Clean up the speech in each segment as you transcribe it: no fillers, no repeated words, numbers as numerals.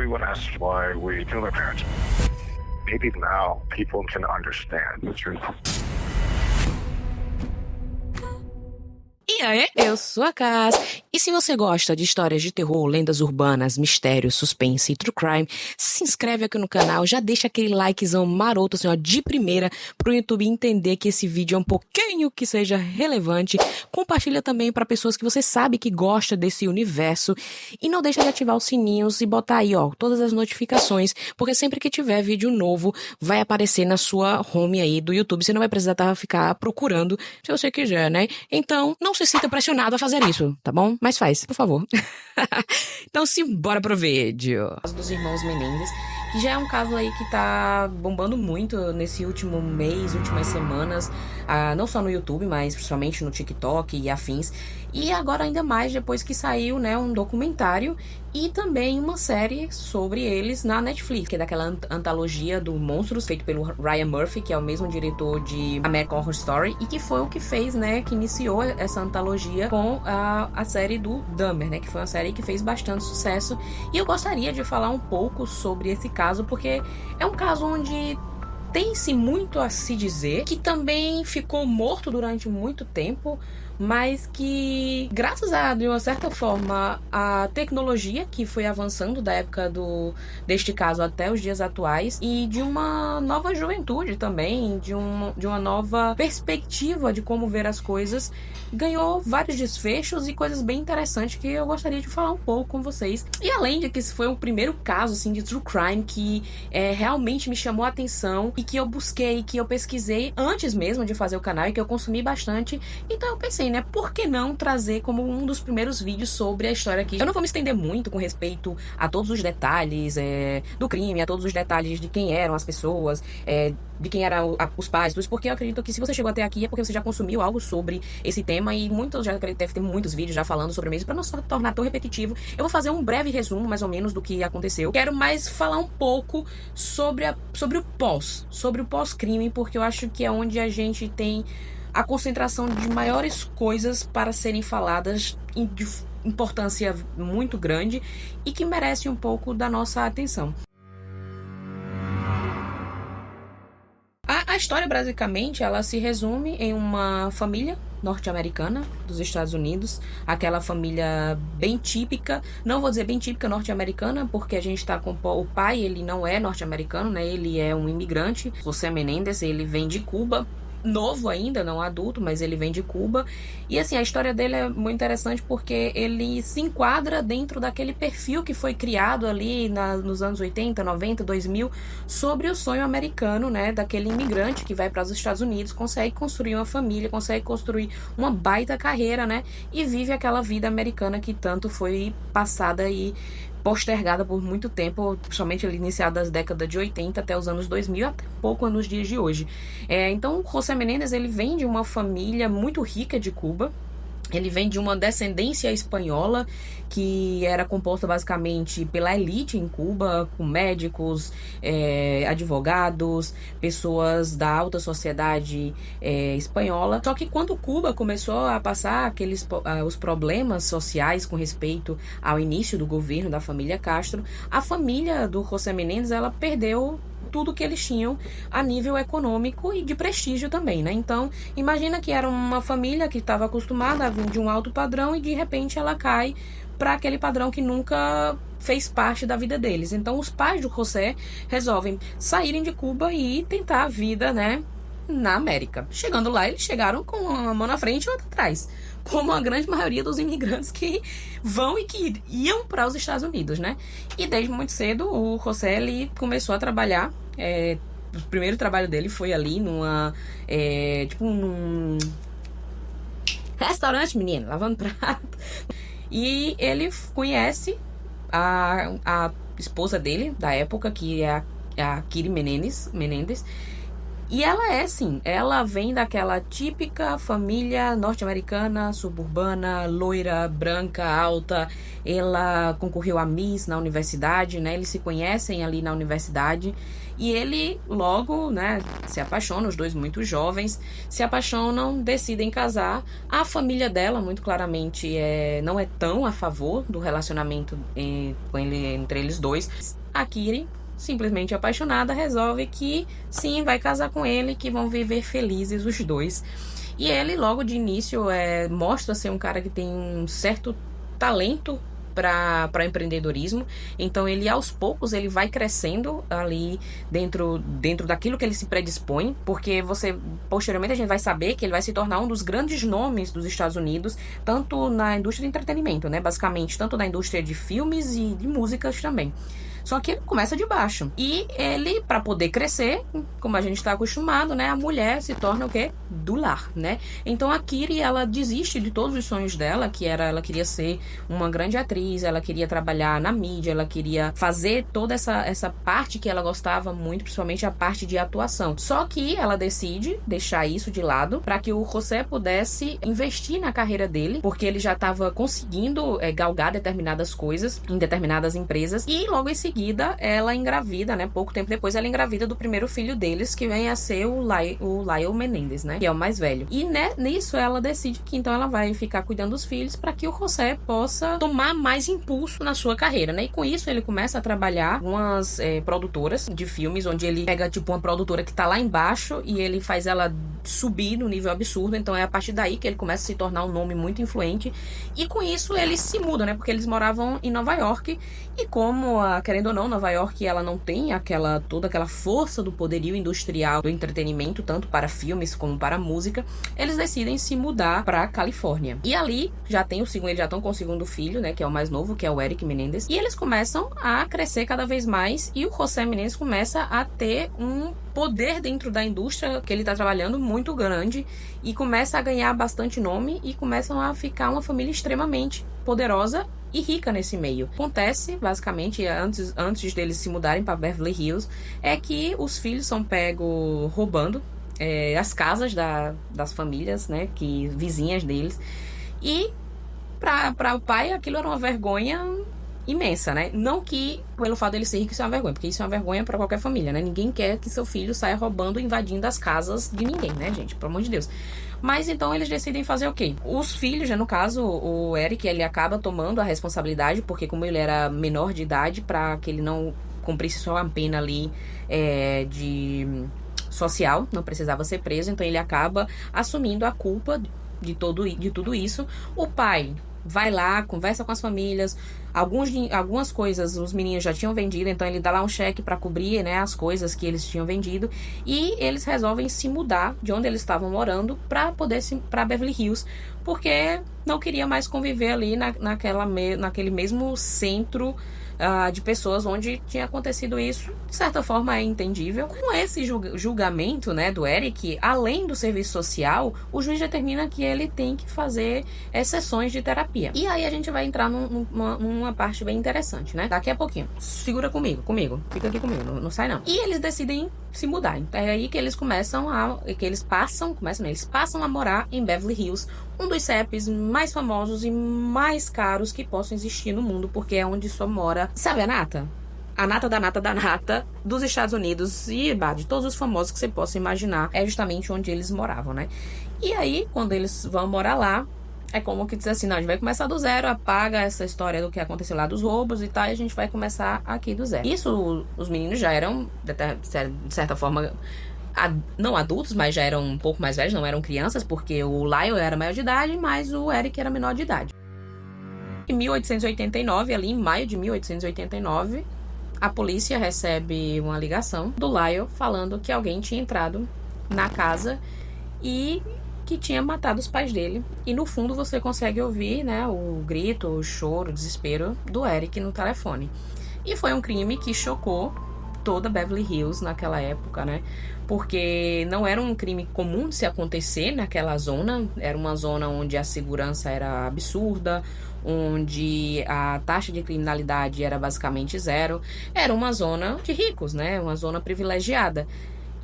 everyone asks why we kill their parents. Maybe now people can understand the truth. E aí, eu sou a Cass, e se você gosta de histórias de terror, lendas urbanas, mistérios, suspense e true crime, se inscreve aqui no canal, já deixa aquele likezão maroto, assim, ó, de primeira, pro YouTube entender que esse vídeo é um pouquinho que seja relevante. Compartilha também para pessoas que você sabe que gosta desse universo, e não deixa de ativar os sininhos e botar aí, ó, todas as notificações, porque sempre que tiver vídeo novo, vai aparecer na sua home aí do YouTube, você não vai precisar ficar procurando, se você quiser, né? Então, não se sinta pressionado a fazer isso, tá bom? Mas faz, por favor. Então, simbora pro vídeo. O caso dos irmãos Menendez, que já é um caso aí que tá bombando muito nesse último mês, últimas semanas, não só no YouTube, mas principalmente no TikTok e afins. E agora ainda mais depois que saiu, né, um documentário e também uma série sobre eles na Netflix, que é daquela antologia do Monstros, feito pelo Ryan Murphy, que é o mesmo diretor de American Horror Story, e que foi o que fez, né, que iniciou essa antologia com a série do Dahmer, né, que foi uma série que fez bastante sucesso. E eu gostaria de falar um pouco sobre esse caso, porque é um caso onde tem-se muito a se dizer, que também ficou morto durante muito tempo, mas que, graças a, de uma certa forma, a tecnologia que foi avançando da época deste caso até os dias atuais, e de uma nova juventude também, de uma nova perspectiva de como ver as coisas, ganhou vários desfechos e coisas bem interessantes que eu gostaria de falar um pouco com vocês. E além de que esse foi o primeiro caso, assim, de true crime que realmente me chamou a atenção e que eu busquei, que eu pesquisei antes mesmo de fazer o canal e que eu consumi bastante, então eu pensei, né, por que não trazer como um dos primeiros vídeos sobre a história aqui. Eu não vou me estender muito com respeito a todos os detalhes do crime, a todos os detalhes de quem eram as pessoas, de quem eram os pais, porque eu acredito que se você chegou até aqui é porque você já consumiu algo sobre esse tema, e muitos já deve ter muitos vídeos já falando sobre mesmo, para não se tornar tão repetitivo. Eu vou fazer um breve resumo, mais ou menos, do que aconteceu. Quero mais falar um pouco sobre o pós-crime, porque eu acho que é onde a gente tem a concentração de maiores coisas para serem faladas de importância muito grande e que merece um pouco da nossa atenção. A história, basicamente, ela se resume em uma família norte-americana dos Estados Unidos, aquela família bem típica, não vou dizer bem típica norte-americana, porque a gente tá com o pai, ele não é norte-americano, né, ele é um imigrante, José Menendez, ele vem de Cuba, novo ainda, não adulto, mas ele vem de Cuba. E assim, a história dele é muito interessante porque ele se enquadra dentro daquele perfil que foi criado ali nos anos 80, 90, 2000, sobre o sonho americano, né, daquele imigrante que vai para os Estados Unidos, consegue construir uma família, consegue construir uma baita carreira, né, e vive aquela vida americana que tanto foi passada e postergada por muito tempo, principalmente ali iniciada das décadas de 80 até os anos 2000, até pouco nos dias de hoje. Então, José Menendez, ele vem de uma família muito rica de Cuba. Ele vem de uma descendência espanhola que era composta basicamente pela elite em Cuba, com médicos, advogados, pessoas da alta sociedade espanhola. Só que quando Cuba começou a passar os problemas sociais com respeito ao início do governo da família Castro, a família do José Menendez, ela perdeu tudo que eles tinham a nível econômico e de prestígio também, né? Então, imagina que era uma família que estava acostumada a vir de um alto padrão e de repente ela cai para aquele padrão que nunca fez parte da vida deles. Então, os pais do José resolvem saírem de Cuba e tentar a vida, né, na América. Chegando lá, eles chegaram com uma mão na frente e outra atrás, como a grande maioria dos imigrantes que vão e que iam para os Estados Unidos, né? E desde muito cedo o José, ele começou a trabalhar. O primeiro trabalho dele foi ali num restaurante, menino, lavando prato. E ele conhece a esposa dele da época, que é a Kiri Menendez. E ela é, sim, ela vem daquela típica família norte-americana, suburbana, loira, branca, alta. Ela concorreu a Miss na universidade, né? Eles se conhecem ali na universidade. E ele logo, né, se apaixona, os dois muito jovens, se apaixonam, decidem casar. A família dela, muito claramente, não é tão a favor do relacionamento entre eles dois. A Kiri, simplesmente apaixonada, resolve que sim, vai casar com ele, que vão viver felizes os dois. E ele, logo de início, mostra ser um cara que tem um certo talento para empreendedorismo. Então ele, aos poucos, ele vai crescendo ali dentro daquilo que ele se predispõe, porque posteriormente a gente vai saber que ele vai se tornar um dos grandes nomes dos Estados Unidos, tanto na indústria de entretenimento, né, basicamente, tanto na indústria de filmes e de músicas também. Só que ele começa de baixo. E ele, para poder crescer, como a gente está acostumado, né? A mulher se torna o quê? Do lar, né? Então a Kiri, ela desiste de todos os sonhos dela, ela queria ser uma grande atriz, ela queria trabalhar na mídia, ela queria fazer toda essa parte que ela gostava muito, principalmente a parte de atuação. Só que ela decide deixar isso de lado para que o José pudesse investir na carreira dele, porque ele já estava conseguindo galgar determinadas coisas em determinadas empresas. E logo em seguida ela engravida, né? Pouco tempo depois ela engravida do primeiro filho deles, que vem a ser o Lyle Menendez, né? Que é o mais velho. E nisso ela decide que então ela vai ficar cuidando dos filhos para que o José possa tomar mais impulso na sua carreira, né? E com isso ele começa a trabalhar com umas produtoras de filmes, onde ele pega tipo uma produtora que tá lá embaixo e ele faz ela subir no nível absurdo. Então é a partir daí que ele começa a se tornar um nome muito influente. E com isso eles se mudam, né? Porque eles moravam em Nova York. E como, querendo ou não, Nova York ela não tem toda aquela força do poderio industrial do entretenimento, tanto para filmes como para música, eles decidem se mudar para Califórnia. E ali eles já estão com o segundo filho, né, que é o mais novo, que é o Eric Menendez. E eles começam a crescer cada vez mais e o José Menendez começa a ter um poder dentro da indústria que ele está trabalhando muito grande e começa a ganhar bastante nome e começam a ficar uma família extremamente poderosa e rica nesse meio. Acontece, basicamente, antes deles se mudarem para Beverly Hills, é que os filhos são pegos roubando as casas das famílias, né, vizinhas deles. E para o pai aquilo era uma vergonha imensa, né? Não que pelo fato dele ser rico isso é uma vergonha, porque isso é uma vergonha para qualquer família, né? Ninguém quer que seu filho saia roubando, invadindo as casas de ninguém, né, gente? Pelo amor de Deus. Mas então eles decidem fazer o quê? Os filhos, no caso, o Eric, ele acaba tomando a responsabilidade, porque como ele era menor de idade, para que ele não cumprisse só uma pena ali de social, não precisava ser preso, então ele acaba assumindo a culpa de tudo isso. O pai vai lá, conversa com as famílias, algumas coisas os meninos já tinham vendido, então ele dá lá um cheque para cobrir, né, as coisas que eles tinham vendido, e eles resolvem se mudar de onde eles estavam morando para para Beverly Hills, porque não queria mais conviver ali naquele mesmo centro de pessoas onde tinha acontecido isso. De certa forma é entendível. Com esse julgamento, né, do Eric, além do serviço social, o juiz determina que ele tem que fazer sessões de terapia. E aí a gente vai entrar numa parte bem interessante, né? Daqui a pouquinho. Segura comigo. Fica aqui comigo, não sai não. E eles decidem se mudar. É aí que eles eles passam a morar em Beverly Hills, um dos CEPs mais famosos e mais caros que possam existir no mundo, porque é onde só mora, sabe a nata? A nata da nata da nata dos Estados Unidos e de todos os famosos que você possa imaginar, é justamente onde eles moravam, né? E aí, quando eles vão morar lá, é como que diz assim, não, a gente vai começar do zero, apaga essa história do que aconteceu lá dos roubos e tal, e a gente vai começar aqui do zero. Isso, os meninos já eram, de certa forma, não adultos, mas já eram um pouco mais velhos, não eram crianças, porque o Lyle era maior de idade, mas o Eric era menor de idade. Em 1889, ali em maio de 1889, a polícia recebe uma ligação do Lyle falando que alguém tinha entrado na casa e que tinha matado os pais dele. E no fundo você consegue ouvir, né, o grito, o choro, o desespero do Eric no telefone. E foi um crime que chocou toda Beverly Hills naquela época, né? Porque não era um crime comum de se acontecer naquela zona. Era uma zona onde a segurança era absurda, onde a taxa de criminalidade era basicamente zero. Era uma zona de ricos, né? Uma zona privilegiada.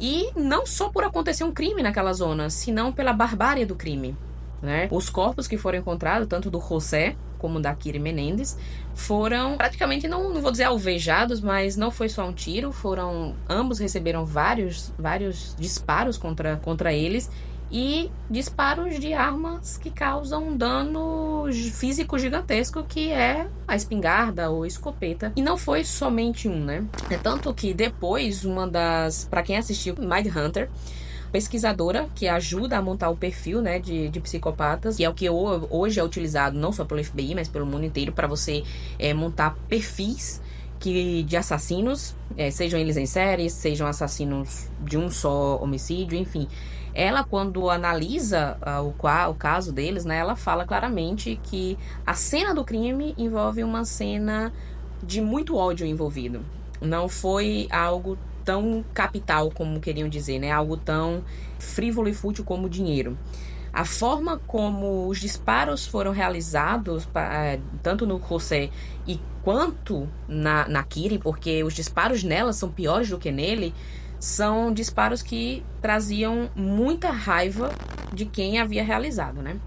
E não só por acontecer um crime naquela zona, senão pela barbárie do crime, né? Os corpos que foram encontrados, tanto do José como da Kiri Menendez, foram praticamente, não vou dizer alvejados, mas não foi só um tiro, ambos receberam vários disparos contra eles, e disparos de armas que causam um dano físico gigantesco, que é a espingarda ou escopeta. E não foi somente um, né? É tanto que depois, para quem assistiu Mindhunter, pesquisadora que ajuda a montar o perfil, né, de psicopatas, que é o que hoje é utilizado não só pelo FBI, mas pelo mundo inteiro, para você montar perfis de assassinos, sejam eles em série, sejam assassinos de um só homicídio, enfim. Ela, quando analisa o caso deles, né, ela fala claramente que a cena do crime envolve uma cena de muito ódio envolvido. Não foi algo tão capital como queriam dizer, né? Algo tão frívolo e fútil como dinheiro. A forma como os disparos foram realizados, tanto no José quanto na Kiri, porque os disparos nela são piores do que nele, são disparos que traziam muita raiva de quem havia realizado, né?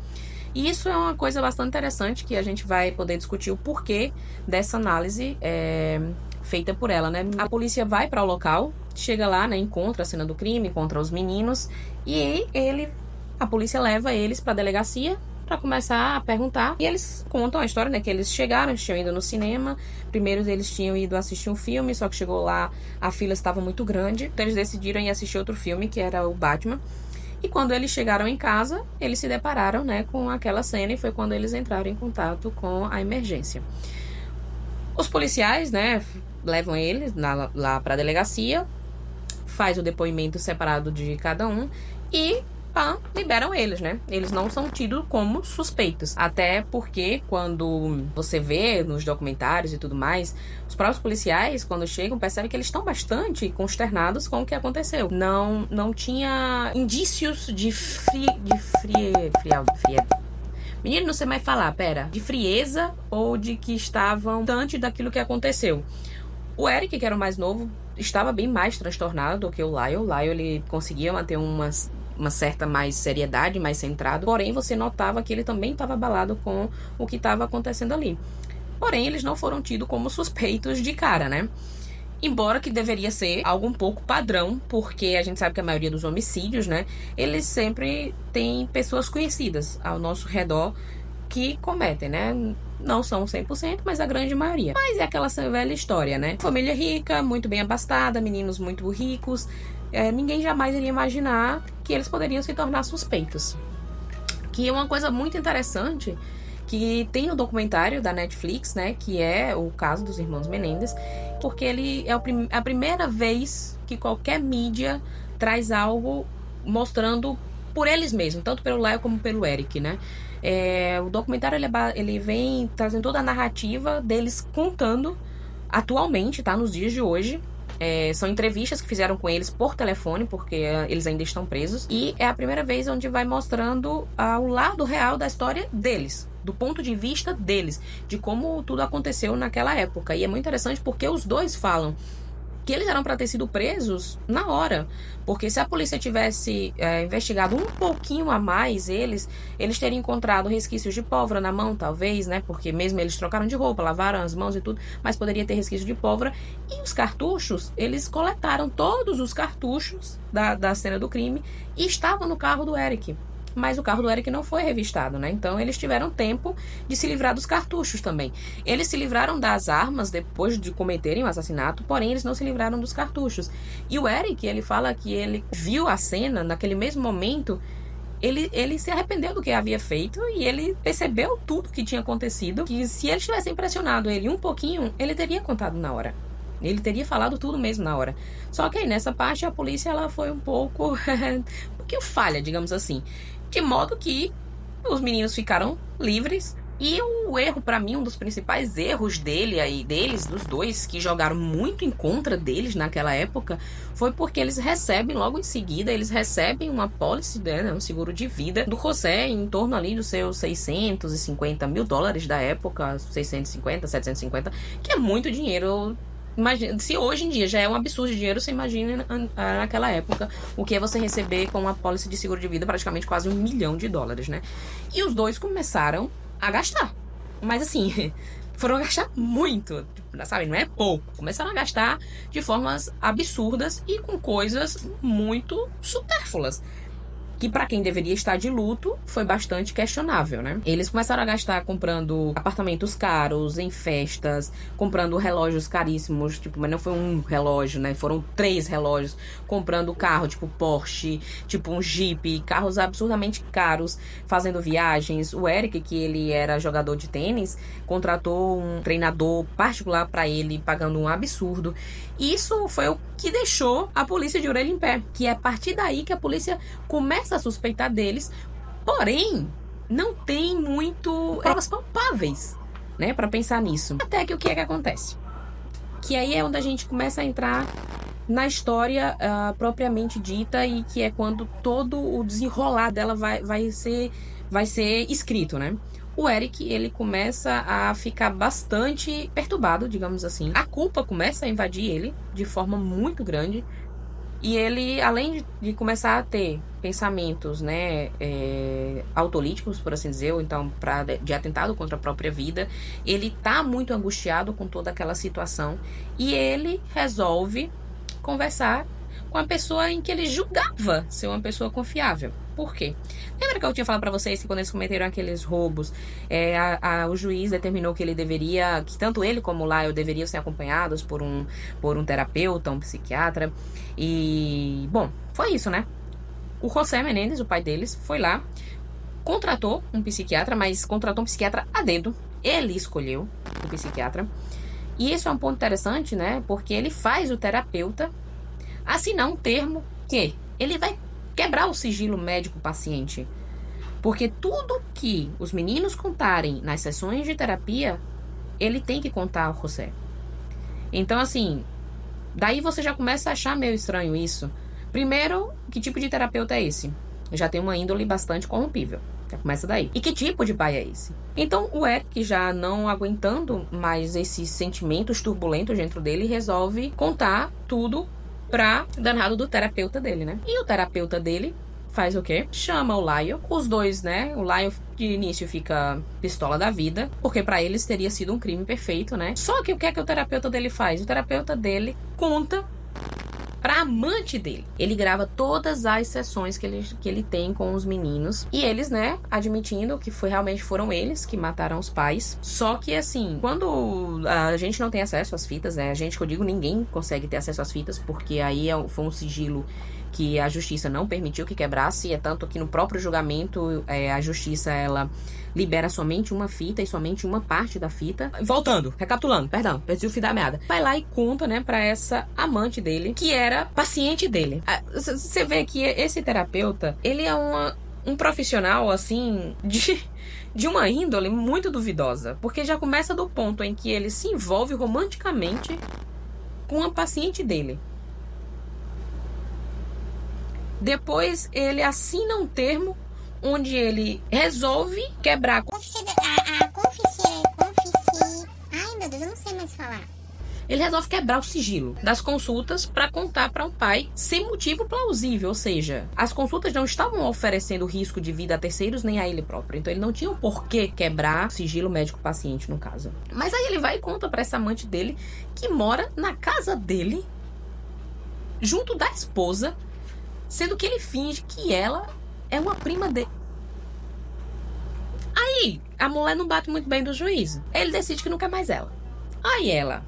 E isso é uma coisa bastante interessante, que a gente vai poder discutir o porquê dessa análise feita por ela, né? A polícia vai para o local, chega lá, né, encontra a cena do crime, encontra os meninos, e a polícia leva eles para a delegacia para começar a perguntar. E eles contam a história, né, que eles tinham ido no cinema. Primeiro eles tinham ido assistir um filme, só que chegou lá, a fila estava muito grande, então eles decidiram ir assistir outro filme, que era o Batman. E quando eles chegaram em casa, eles se depararam, né, com aquela cena, e foi quando eles entraram em contato com a emergência. Os policiais, né, levam eles lá para a delegacia, faz o depoimento separado de cada um e liberam eles, né? Eles não são tidos como suspeitos. Até porque quando você vê nos documentários e tudo mais, os próprios policiais, quando chegam, percebem que eles estão bastante consternados com o que aconteceu. Não tinha indícios de Menino, não sei mais falar, de frieza ou de que estavam distante daquilo que aconteceu. O Eric, que era o mais novo, estava bem mais transtornado do que o Lyle. O Lyle, ele conseguia manter uma certa mais seriedade, mais centrado. Porém, você notava que ele também estava abalado com o que estava acontecendo ali. Porém, eles não foram tidos como suspeitos de cara, né? Embora que deveria ser algo um pouco padrão, porque a gente sabe que a maioria dos homicídios, né, eles sempre têm pessoas conhecidas ao nosso redor que cometem, né? Não são 100%, mas a grande maioria. Mas é aquela velha história, né? Família rica, muito bem abastada, meninos muito ricos. Ninguém jamais iria imaginar que eles poderiam se tornar suspeitos. Que é uma coisa muito interessante que tem no documentário da Netflix, né? Que é o caso dos irmãos Menendez, porque ele é a primeira vez que qualquer mídia traz algo mostrando por eles mesmos, tanto pelo Lyle como pelo Eric, né? O documentário ele vem trazendo toda a narrativa deles contando atualmente, tá? Nos dias de hoje. São entrevistas que fizeram com eles por telefone, porque eles ainda estão presos. E é a primeira vez onde vai mostrando o lado real da história deles, do ponto de vista deles, de como tudo aconteceu naquela época. E é muito interessante porque os dois falam que eles eram para ter sido presos na hora, porque se a polícia tivesse investigado um pouquinho a mais eles teriam encontrado resquícios de pólvora na mão, talvez, né? Porque mesmo eles trocaram de roupa, lavaram as mãos e tudo, mas poderia ter resquício de pólvora. E os cartuchos, eles coletaram todos os cartuchos da cena do crime e estavam no carro do Eric. Mas o carro do Eric não foi revistado, né? Então eles tiveram tempo de se livrar dos cartuchos também. Eles se livraram das armas depois de cometerem o assassinato, porém eles não se livraram dos cartuchos. E o Eric, ele fala que ele viu a cena naquele mesmo momento. Ele se arrependeu do que havia feito e ele percebeu tudo que tinha acontecido, que se eles tivessem pressionado ele um pouquinho, ele teria contado na hora. Ele teria falado tudo mesmo na hora. Só que aí nessa parte a polícia ela foi um pouquinho falha, digamos assim. De modo que os meninos ficaram livres. E o erro, pra mim, um dos principais erros deles, dos dois, que jogaram muito em contra deles naquela época, foi porque eles recebem, logo em seguida, eles recebem uma apólice, né, um seguro de vida do José, em torno ali dos seus $650 mil da época, 650, 750, que é muito dinheiro Imagina, se hoje em dia já é um absurdo de dinheiro, você imagina naquela época o que é você receber com uma pólice de seguro de vida praticamente quase $1 milhão, né? E os dois começaram a gastar. Mas assim, foram gastar muito, sabe? Não é pouco. Começaram a gastar de formas absurdas e com coisas muito supérfluas, que pra quem deveria estar de luto, foi bastante questionável, né? Eles começaram a gastar comprando apartamentos caros, em festas, comprando relógios caríssimos, tipo, mas não foi um relógio, né? Foram 3 relógios, comprando carro, tipo Porsche, tipo um Jeep, carros absurdamente caros, fazendo viagens. O Eric, que ele era jogador de tênis, contratou um treinador particular pra ele, pagando um absurdo. E isso foi o que deixou a polícia de orelha em pé, que é a partir daí que a polícia começa a suspeitar deles, porém não tem muito provas palpáveis, né, para pensar nisso. Até que o que é que acontece? Que aí é onde a gente começa a entrar na história propriamente dita, e que é quando todo o desenrolar dela vai ser escrito, né? O Eric, ele começa a ficar bastante perturbado, digamos assim. A culpa começa a invadir ele de forma muito grande. E ele, além de começar a ter pensamentos, né, autolíticos, por assim dizer, ou então de atentado contra a própria vida, ele tá muito angustiado com toda aquela situação. E ele resolve conversar com a pessoa em que ele julgava ser uma pessoa confiável. Por quê? Lembra que eu tinha falado pra vocês que quando eles cometeram aqueles roubos, o juiz determinou que ele deveria, que tanto ele como o Lyle deveriam ser acompanhados por um terapeuta, um psiquiatra. E, bom, foi isso, né? O José Menendez, o pai deles, foi lá, contratou um psiquiatra, mas contratou um psiquiatra a dedo. Ele escolheu o psiquiatra. E isso é um ponto interessante, né? Porque ele faz o terapeuta assinar um termo que ele vai quebrar o sigilo médico-paciente. Porque tudo que os meninos contarem nas sessões de terapia, ele tem que contar ao José. Então, assim, daí você já começa a achar meio estranho isso. Primeiro, que tipo de terapeuta é esse? Já tem uma índole bastante corrompível. Já começa daí. E que tipo de pai é esse? Então, o Eric, já não aguentando mais esses sentimentos turbulentos dentro dele, resolve contar tudo pra danado do terapeuta dele, né? E o terapeuta dele faz o quê? Chama o Lyle. Os dois, né? O Lyle de início fica pistola da vida, porque pra eles teria sido um crime perfeito, né? Só que o que é que o terapeuta dele faz? O terapeuta dele conta pra amante dele. Ele grava todas as sessões que ele tem com os meninos. E eles, né, admitindo que realmente foram eles que mataram os pais. Só que, assim, quando a gente não tem acesso às fitas, né? A gente, que eu digo, ninguém consegue ter acesso às fitas, porque aí foi um sigilo que a justiça não permitiu que quebrasse. É tanto que no próprio julgamento, a justiça, ela libera somente uma fita e somente uma parte da fita. Voltando, recapitulando, perdão, perdi o fio da meada. Vai lá e conta, né, pra essa amante dele, que era paciente dele. Você vê que esse terapeuta, ele é um profissional, assim, de uma índole muito duvidosa. Porque já começa do ponto em que ele se envolve romanticamente com a paciente dele. Depois ele assina um termo onde ele resolve quebrar. Ai, meu Deus, eu não sei mais falar. Ele resolve quebrar o sigilo das consultas para contar para um pai sem motivo plausível. Ou seja, as consultas não estavam oferecendo risco de vida a terceiros nem a ele próprio. Então ele não tinha o porquê quebrar o sigilo médico-paciente, no caso. Mas aí ele vai e conta para essa amante dele, que mora na casa dele, junto da esposa, sendo que ele finge que ela é uma prima dele. Aí, a mulher não bate muito bem do juízo. Ele decide que não quer mais ela. Aí ela...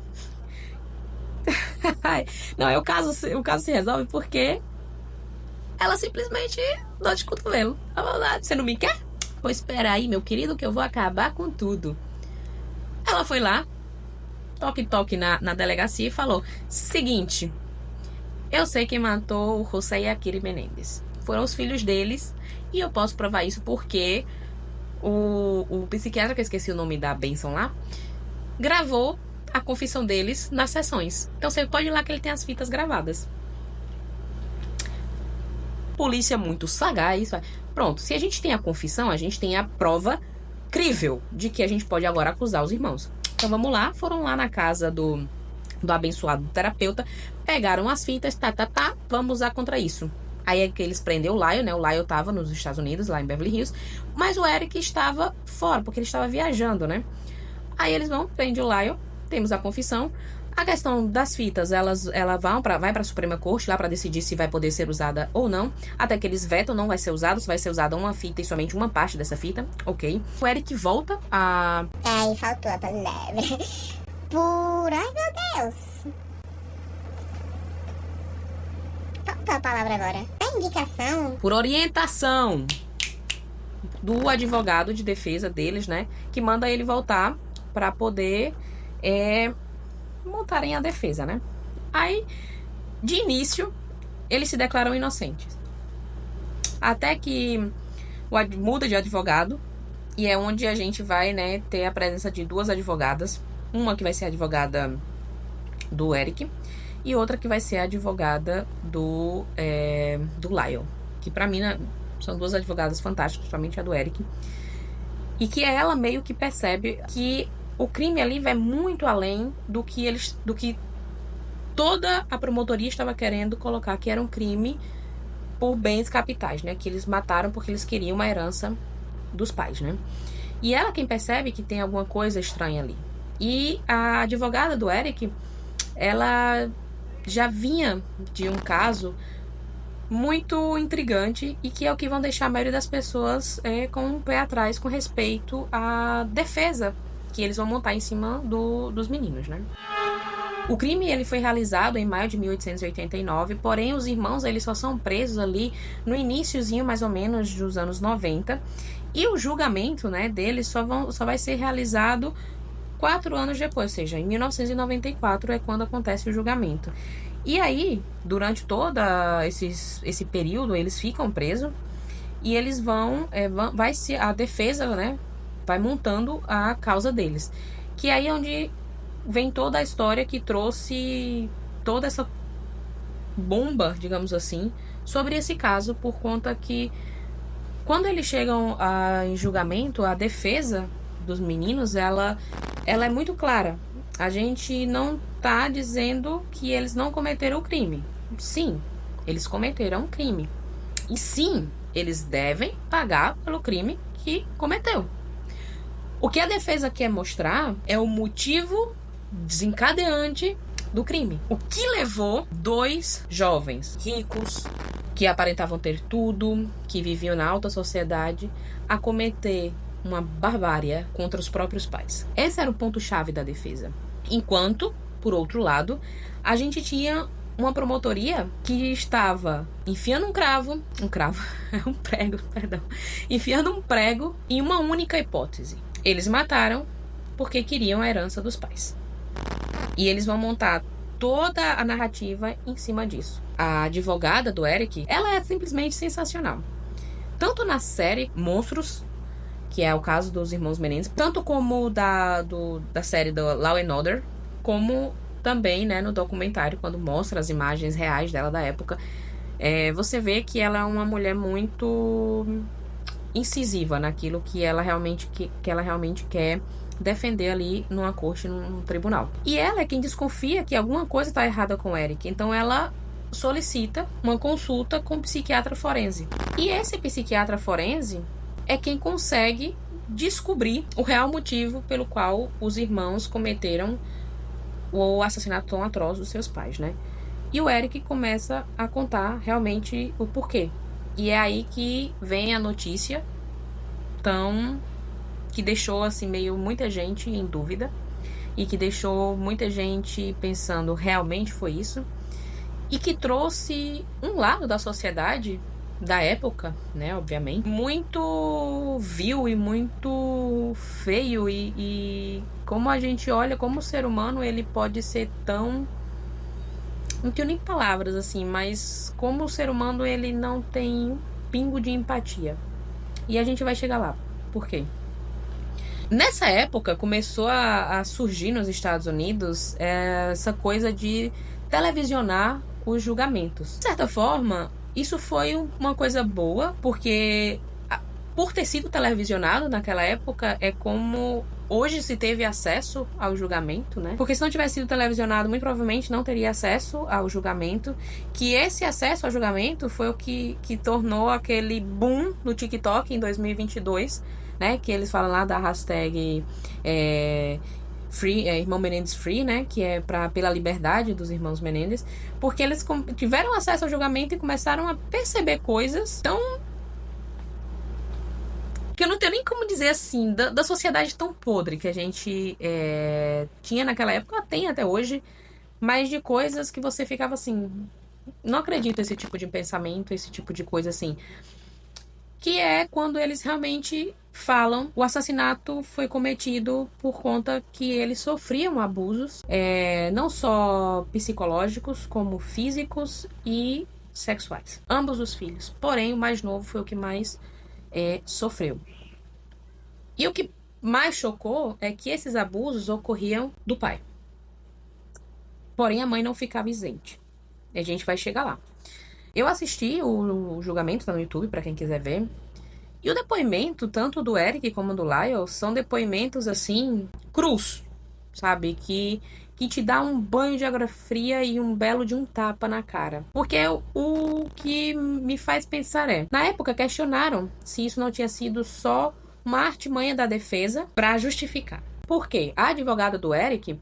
Não, o caso se resolve porque ela simplesmente dá de cotovelo. Você não me quer? Pois espera aí, meu querido, que eu vou acabar com tudo. Ela foi lá, toque na delegacia e falou: seguinte, eu sei quem matou o José e a Kiri Menendez. Foram os filhos deles e eu posso provar isso porque o psiquiatra, que eu esqueci o nome da benção lá, gravou a confissão deles nas sessões. Então você pode ir lá que ele tem as fitas gravadas. Polícia muito sagaz. Pronto, se a gente tem a confissão, a gente tem a prova crível de que a gente pode agora acusar os irmãos. Então vamos lá, foram lá na casa do do abençoado terapeuta, pegaram as fitas, vamos usar contra isso. Aí é que eles prendem o Lyle, né? O Lyle tava nos Estados Unidos, lá em Beverly Hills, mas o Eric estava fora, porque ele estava viajando, né? Aí eles prendem o Lyle, temos a confissão. A questão das fitas, ela vai para a Suprema Corte lá para decidir se vai poder ser usada ou não. Até que eles vetam, não vai ser usado, vai ser usada uma fita e somente uma parte dessa fita, ok? O Eric volta a... Ai, faltou a palavra. Ai, meu Deus. Faltou a palavra agora. A indicação. Por orientação do advogado de defesa deles, né? Que manda ele voltar para poder montarem a defesa, né? Aí, de início, eles se declaram inocentes. Até que muda de advogado. E é onde a gente vai, né, ter a presença de duas advogadas. Uma que vai ser a advogada do Eric. E outra que vai ser a advogada do Lyle. Que pra mim, né, são duas advogadas fantásticas, principalmente a do Eric. E que ela meio que percebe que o crime ali vai muito além do que toda a promotoria estava querendo colocar, que era um crime por bens capitais, né? Que eles mataram porque eles queriam uma herança dos pais, né? E ela quem percebe que tem alguma coisa estranha ali. E a advogada do Eric, ela já vinha de um caso muito intrigante e que é o que vão deixar a maioria das pessoas com um pé atrás com respeito à defesa que eles vão montar em cima dos meninos, né? O crime ele foi realizado em maio de 1889, porém os irmãos eles só são presos ali no iniciozinho mais ou menos dos anos 90 e o julgamento, né, deles só vai ser realizado 4 anos depois, ou seja, em 1994 é quando acontece o julgamento. E aí, durante todo esse período, eles ficam presos e eles a defesa, né, vai montando a causa deles. Que aí é onde vem toda a história que trouxe toda essa bomba, digamos assim, sobre esse caso, por conta que quando eles chegam em julgamento, a defesa dos meninos, ela é muito clara. A gente não tá dizendo que eles não cometeram o crime. Sim, eles cometeram um crime. E sim, eles devem pagar pelo crime que cometeu. O que a defesa quer mostrar é o motivo desencadeante do crime. O que levou 2 jovens ricos, que aparentavam ter tudo, que viviam na alta sociedade, a cometer uma barbárie contra os próprios pais. Esse era o ponto-chave da defesa. Enquanto, por outro lado, a gente tinha uma promotoria que estava enfiando enfiando um prego em uma única hipótese. Eles mataram porque queriam a herança dos pais. E eles vão montar toda a narrativa em cima disso. A advogada do Eric, ela é simplesmente sensacional. Tanto na série Monstros, que é o caso dos irmãos Menendez, tanto como da série do Law and Order, como também, né, no documentário, quando mostra as imagens reais dela da época, você vê que ela é uma mulher muito incisiva naquilo que ela realmente quer defender ali numa corte, num tribunal. E ela é quem desconfia que alguma coisa está errada com o Eric. Então ela solicita uma consulta com um psiquiatra forense. E esse psiquiatra forense é quem consegue descobrir o real motivo pelo qual os irmãos cometeram o assassinato tão atroz dos seus pais, né? E o Eric começa a contar realmente o porquê. E é aí que vem a notícia que deixou assim meio muita gente em dúvida e que deixou muita gente pensando realmente foi isso e que trouxe um lado da sociedade da época, né, obviamente, muito vil e muito feio e como a gente olha como o ser humano ele pode ser tão, não tenho nem palavras assim, mas como o ser humano ele não tem um pingo de empatia. E a gente vai chegar lá. Por quê? Nessa época começou a surgir nos Estados Unidos essa coisa de televisionar os julgamentos. De certa forma, isso foi uma coisa boa, porque por ter sido televisionado naquela época, é como hoje se teve acesso ao julgamento, né? Porque se não tivesse sido televisionado, muito provavelmente não teria acesso ao julgamento. Que esse acesso ao julgamento foi o que tornou aquele boom no TikTok em 2022, né? Que eles falam lá da hashtag Irmão Menendez Free, né? Que é pela liberdade dos irmãos Menendez. Porque eles tiveram acesso ao julgamento e começaram a perceber coisas tão... que eu não tenho nem como dizer assim, da sociedade tão podre que a gente tinha naquela época, tem até hoje, mas de coisas que você ficava assim, não acredito esse tipo de pensamento, esse tipo de coisa assim, que é quando eles realmente falam o assassinato foi cometido por conta que eles sofriam abusos, não só psicológicos, como físicos e sexuais. Ambos os filhos. Porém, o mais novo foi o que mais sofreu. E o que mais chocou é que esses abusos ocorriam do pai. Porém, a mãe não ficava isente. E a gente vai chegar lá. Eu assisti o julgamento, tá no YouTube, pra quem quiser ver. E o depoimento, tanto do Eric como do Lyle, são depoimentos, assim, crus, sabe? Que te dá um banho de água fria e um belo de um tapa na cara. Porque o que me faz pensar na época questionaram se isso não tinha sido só uma artimanha da defesa para justificar. Por quê? A advogada do Eric,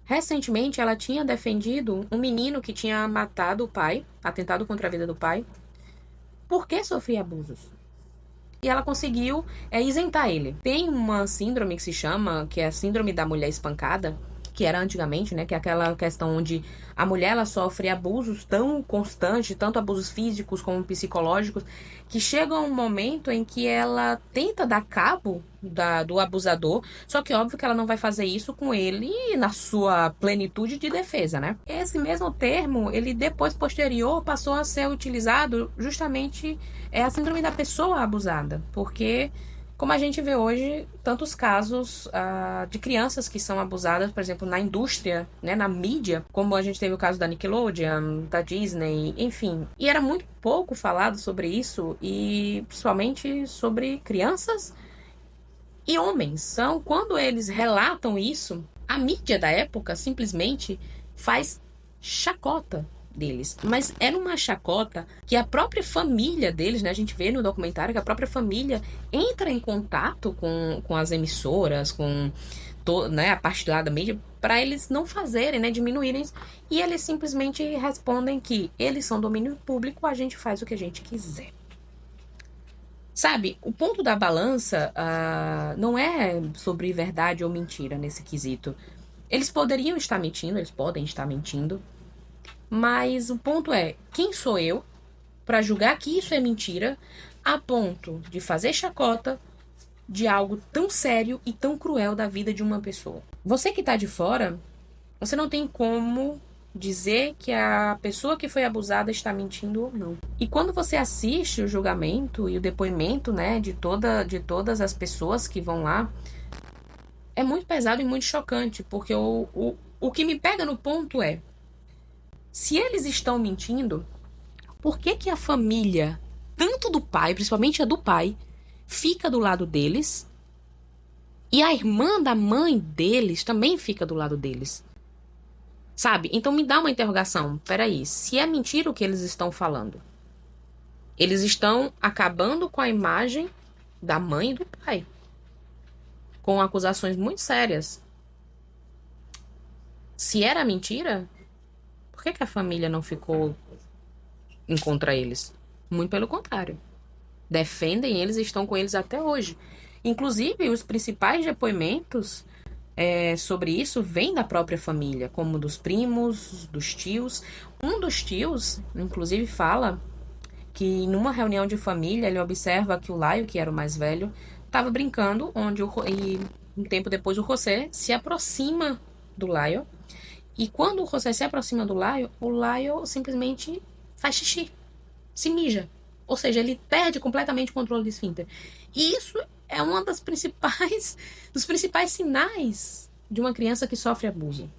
recentemente, ela tinha defendido um menino que tinha matado o pai, atentado contra a vida do pai, porque sofria abusos. E ela conseguiu isentar ele. Tem uma síndrome que se chama, que é a síndrome da mulher espancada, que era antigamente, né, que é aquela questão onde a mulher ela sofre abusos tão constantes, tanto abusos físicos como psicológicos, que chega um momento em que ela tenta dar cabo do abusador, só que óbvio que ela não vai fazer isso com ele na sua plenitude de defesa, né? Esse mesmo termo, ele depois, posterior, passou a ser utilizado justamente a síndrome da pessoa abusada, porque como a gente vê hoje, tantos casos de crianças que são abusadas, por exemplo, na indústria, né, na mídia, como a gente teve o caso da Nickelodeon, da Disney, enfim. E era muito pouco falado sobre isso, e principalmente sobre crianças e homens. Então, quando eles relatam isso, a mídia da época simplesmente faz chacota deles. Mas era uma chacota que a própria família deles, né? A gente vê no documentário que a própria família entra em contato com as emissoras, com né, a parte lá da mídia, para eles não fazerem, né? Diminuírem isso. E eles simplesmente respondem que eles são domínio público, a gente faz o que a gente quiser. Sabe, o ponto da balança não é sobre verdade ou mentira nesse quesito. Eles poderiam estar mentindo, eles podem estar mentindo, mas o ponto é, quem sou eu para julgar que isso é mentira a ponto de fazer chacota de algo tão sério e tão cruel da vida de uma pessoa? Você que tá de fora, você não tem como dizer que a pessoa que foi abusada está mentindo ou não. E quando você assiste o julgamento e o depoimento, né, de todas as pessoas que vão lá, é muito pesado e muito chocante, porque o que me pega no ponto é, se eles estão mentindo, por que a família, tanto do pai, principalmente a do pai, fica do lado deles e a irmã da mãe deles também fica do lado deles? Sabe? Então me dá uma interrogação. Peraí, se é mentira o que eles estão falando, eles estão acabando com a imagem da mãe e do pai, com acusações muito sérias. Se era mentira, por que a família não ficou contra eles? Muito pelo contrário. Defendem eles e estão com eles até hoje. Inclusive, os principais depoimentos sobre isso vêm da própria família, como dos primos, dos tios. Um dos tios, inclusive, fala que numa reunião de família, ele observa que o Lyle, que era o mais velho, estava brincando, e um tempo depois o José se aproxima do Lyle. E quando o José se aproxima do Lyle, o Lyle simplesmente faz xixi, se mija. Ou seja, ele perde completamente o controle do esfíncter. E isso é um dos principais sinais de uma criança que sofre abuso.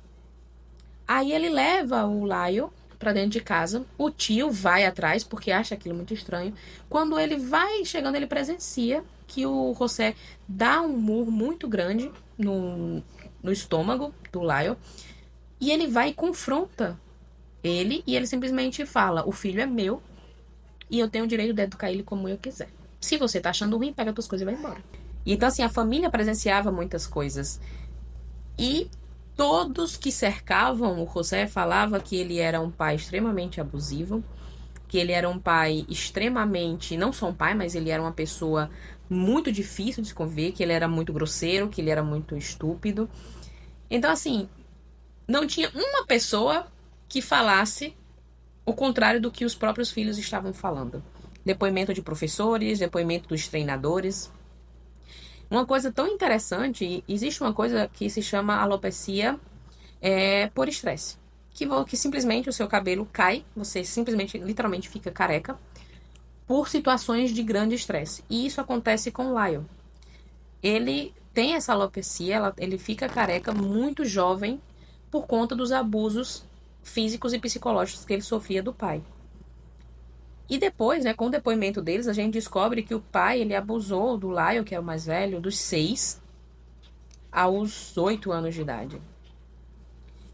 Aí ele leva o Lyle para dentro de casa. O tio vai atrás porque acha aquilo muito estranho. Quando ele vai chegando, ele presencia que o José dá um murro muito grande no estômago do Lyle. E ele vai e confronta ele. E ele simplesmente fala: o filho é meu. E eu tenho o direito de educar ele como eu quiser. Se você tá achando ruim, pega tuas coisas e vai embora. E então, assim, a família presenciava muitas coisas. E todos que cercavam o José falavam que ele era um pai extremamente abusivo, que ele era um pai extremamente, não só um pai, mas ele era uma pessoa muito difícil de se conviver, que ele era muito grosseiro, que ele era muito estúpido. Então, assim, não tinha uma pessoa que falasse o contrário do que os próprios filhos estavam falando. Depoimento de professores, depoimento dos treinadores. Uma coisa tão interessante, existe uma coisa que se chama alopecia por estresse. Que simplesmente o seu cabelo cai, você simplesmente, literalmente fica careca, por situações de grande estresse. E isso acontece com o Lyle. Ele tem essa alopecia, ele fica careca muito jovem por conta dos abusos físicos e psicológicos que ele sofria do pai. E depois, com o depoimento deles, a gente descobre que o pai, ele abusou do Lyle, que é o mais velho, dos 6 aos 8 anos de idade.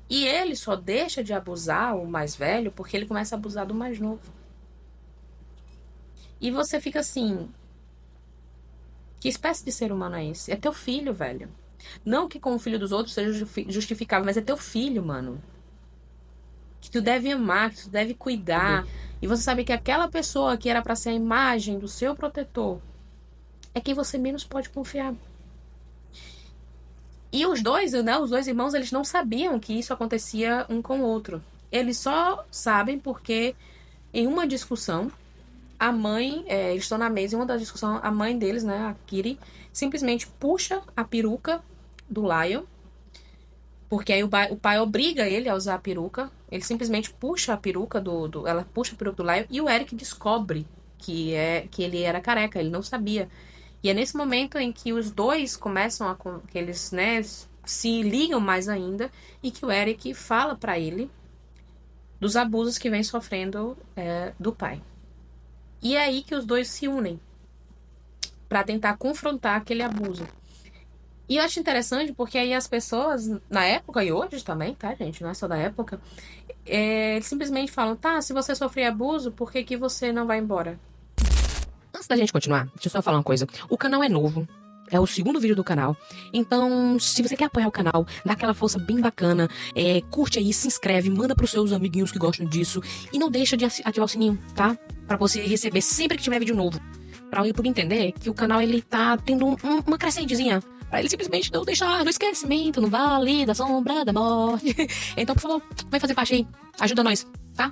E ele só deixa de abusar o mais velho porque ele começa a abusar do mais novo. E você fica assim: que espécie de ser humano é esse? É teu filho, velho. Não que com o filho dos outros seja justificável, mas é teu filho, mano. Que tu deve amar, que tu deve cuidar. E você sabe que aquela pessoa que era pra ser a imagem do seu protetor é quem você menos pode confiar. E os dois irmãos, eles não sabiam que isso acontecia um com o outro. Eles só sabem porque em uma discussão, a mãe, eles estão na mesa, em uma das discussões, a mãe deles, a Kitty, simplesmente puxa a peruca do Lyle, porque aí o pai obriga ele a usar a peruca. Ele simplesmente puxa a peruca ela puxa a peruca do Lyle e o Eric descobre que ele era careca, ele não sabia. E é nesse momento em que os dois começam que eles, se ligam mais ainda, e que o Eric fala pra ele dos abusos que vem sofrendo do pai. E é aí que os dois se unem pra tentar confrontar aquele abuso. E eu acho interessante porque aí as pessoas, na época e hoje também, tá, gente? Não é só da época, eles simplesmente falam: tá, se você sofrer abuso, por que você não vai embora? Antes da gente continuar, deixa eu só falar uma coisa. O canal é novo. É o segundo vídeo do canal. Então, se você quer apoiar o canal, dá aquela força bem bacana, curte aí, se inscreve, manda pros seus amiguinhos que gostam disso. E não deixa de ativar o sininho, tá? Pra você receber sempre que tiver vídeo novo. Pra o YouTube entender que o canal, ele tá tendo uma crescentezinha. Pra ele simplesmente não deixar no esquecimento, no vale da sombra da morte. Então, por favor, vai fazer parte aí. Ajuda nós, tá?